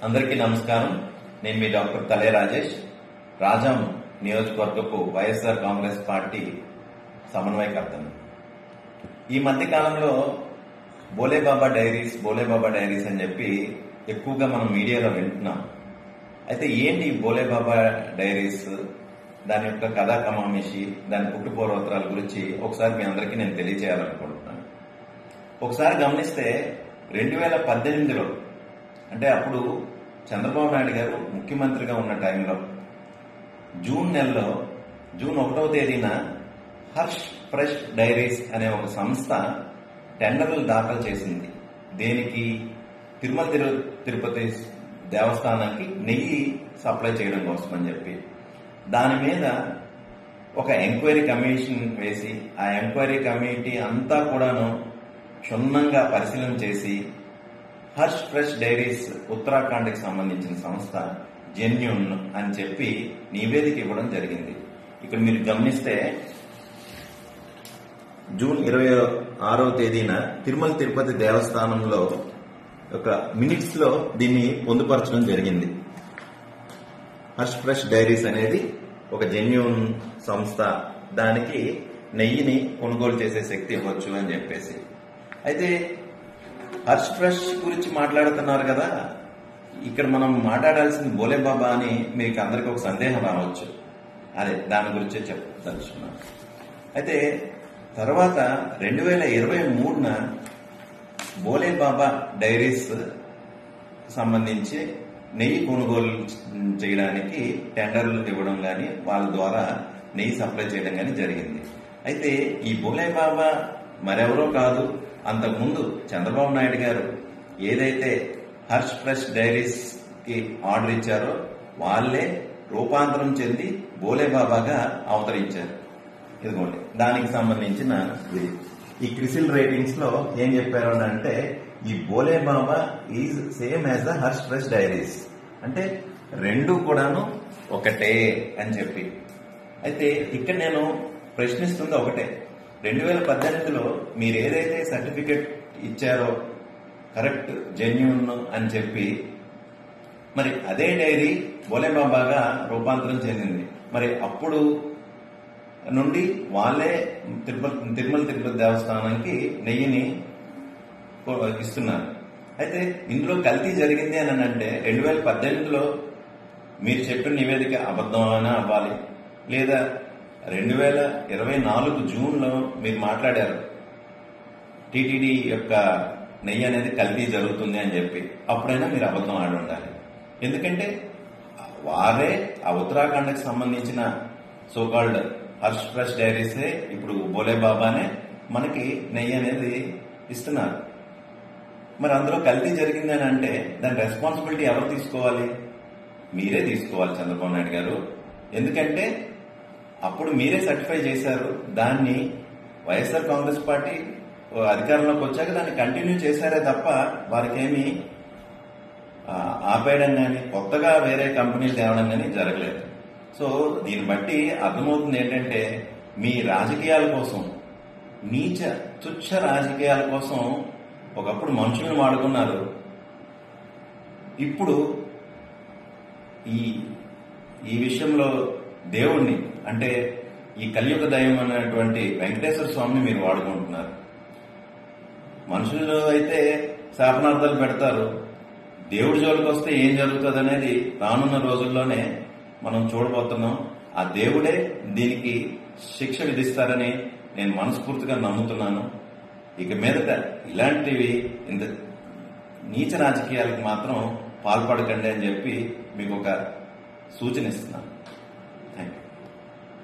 అందరికీ నమస్కారం. నేను మీ డాక్టర్ తలే రాజేష్, రాజాం నియోజకవర్గపు వైఎస్ఆర్ కాంగ్రెస్ పార్టీ సమన్వయకర్తను. ఈ మధ్య కాలంలో బోలేబాబా డైరీస్ అని చెప్పి ఎక్కువగా మనం మీడియాలో వింటున్నాం. అయితే ఏంటి బోలేబాబా డైరీస్, దాని యొక్క కథా కమామిషి, దాని పుట్టుపూర్వోత్తరాల గురించి ఒకసారి మీ అందరికీ నేను తెలియజేయాలనుకుంటున్నాను. ఒకసారి గమనిస్తే 2018లో అంటే అప్పుడు చంద్రబాబు నాయుడు గారు ముఖ్యమంత్రిగా ఉన్న టైంలో జూన్ 1వ తేదీన హర్ష్ ఫ్రెష్ డైరీస్ అనే ఒక సంస్థ టెండర్లు దాఖలు చేసింది. దేనికి? తిరుమల తిరుపతి దేవస్థానానికి నెయ్యి సప్లై చేయడం కోసం అని చెప్పి. దాని మీద ఒక ఎంక్వైరీ కమిషన్ వేసి ఆ ఎంక్వైరీ కమిటీ అంతా కూడాను క్షుణ్ణంగా పరిశీలన చేసి హర్ష్ ఫ్రెష్ డైరీస్ ఉత్తరాఖండ్కి సంబంధించిన సంస్థ జెన్యూన్ అని చెప్పి నివేదిక ఇవ్వడం జరిగింది. ఇక్కడ మీరు గమనిస్తే జూన్ 26వ తేదీన తిరుమల తిరుపతి దేవస్థానంలో ఒక మినిట్స్ లో దీన్ని పొందుపరచడం జరిగింది. హర్ష్ ఫ్రెష్ డైరీస్ అనేది ఒక జెన్యూన్ సంస్థ, దానికి నెయ్యిని కొనుగోలు చేసే శక్తి ఇవ్వచ్చు అని చెప్పేసి. అయితే హర్ష్ ఫ్రెష్ గురించి మాట్లాడుతున్నారు కదా, ఇక్కడ మనం మాట్లాడాల్సింది బోలేబాబా అని మీకు అందరికీ ఒక సందేహం రావచ్చు. అదే దాని గురించే చెప్పదలుచుకున్నాను. అయితే తర్వాత 2023న బోలేబాబా డైరీస్ సంబంధించి నెయ్యి కొనుగోలు చేయడానికి టెండర్లు ఇవ్వడం కానీ వాళ్ళ ద్వారా నెయ్యి సప్లై చేయడం కానీ జరిగింది. అయితే ఈ బోలేబాబా మరెవరో కాదు, అంతకుముందు చంద్రబాబు నాయుడు గారు ఏదైతే హర్ష్ ఫ్రెష్ డైరీస్ కి ఆర్డర్ ఇచ్చారో వాళ్లే రూపాంతరం చెంది బోలేబాబాగా అవతరించారు. ఇదిగోండి దానికి సంబంధించిన ఇది. ఈ క్రిసిల్ రేటింగ్స్ లో ఏం చెప్పారు అంటే, ఈ Bhole Baba is same as the Harsh fresh diaries, అంటే రెండు కూడాను ఒకటే అని చెప్పి. అయితే ఇక్కడ నేను ప్రశ్నిస్తుంది ఒకటే, 2018లో మీరు ఏదైతే సర్టిఫికెట్ ఇచ్చారో కరెక్ట్ జెన్యూన్ అని చెప్పి, మరి అదే డైరీ బోలేబాబాగా రూపాంతరం చెందింది. మరి అప్పుడు నుండి వాళ్ళే తిరుమల తిరుపతి దేవస్థానానికి నెయ్యిని ఇస్తున్నారు. అయితే ఇందులో కల్తీ జరిగింది అని అంటే 2018లో మీరు చెప్పిన నివేదిక అబద్ధం అయినా అవ్వాలి, లేదా 2024 జూన్లో మీరు మాట్లాడారు టీటీడీ యొక్క నెయ్యి అనేది కల్తీ జరుగుతుంది అని చెప్పి, అప్పుడైనా మీరు అబద్ధం ఆడి ఉండాలి. ఎందుకంటే వారే ఆ ఉత్తరాఖండ్కి సంబంధించిన సోకాల్డ్ హర్ష్ ఫ్రెష్ డైరీసే ఇప్పుడు బోలేబాబానే మనకి నెయ్యి అనేది ఇస్తున్నారు. మరి అందులో కల్తీ జరిగింది అని అంటే దాని రెస్పాన్సిబిలిటీ ఎవరు తీసుకోవాలి? మీరే తీసుకోవాలి చంద్రబాబు నాయుడు గారు. ఎందుకంటే అప్పుడు మీరే సర్టిఫై చేశారు. దాన్ని వైఎస్ఆర్ కాంగ్రెస్ పార్టీ అధికారంలోకి వచ్చాక దాన్ని కంటిన్యూ చేశారే తప్ప వారికేమీ ఆపేయడం కానీ కొత్తగా వేరే కంపెనీలు తేవడం కానీ జరగలేదు. సో దీన్ని బట్టి అర్థమవుతుంది ఏంటంటే, మీ రాజకీయాల కోసం, నీచ తుచ్చ రాజకీయాల కోసం ఒకప్పుడు మనుషులను వాడుకున్నారు. ఇప్పుడు ఈ విషయంలో దేవుణ్ణి, అంటే ఈ కలియుగ దైవం అనేటువంటి వెంకటేశ్వర స్వామిని మీరు వాడుకుంటున్నారు. మనుషులు అయితే శాపనార్థాలు పెడతారు, దేవుడి జోలికి వస్తే ఏం జరుగుతుంది అనేది రానున్న రోజుల్లోనే మనం చూడబోతున్నాం. ఆ దేవుడే దీనికి శిక్ష విధిస్తారని నేను మనస్ఫూర్తిగా నమ్ముతున్నాను. ఇక మీదట ఇలాంటివి ఇంత నీచ రాజకీయాలకు మాత్రం పాల్పడకండి అని చెప్పి మీకు ఒక సూచన ఇస్తున్నాను.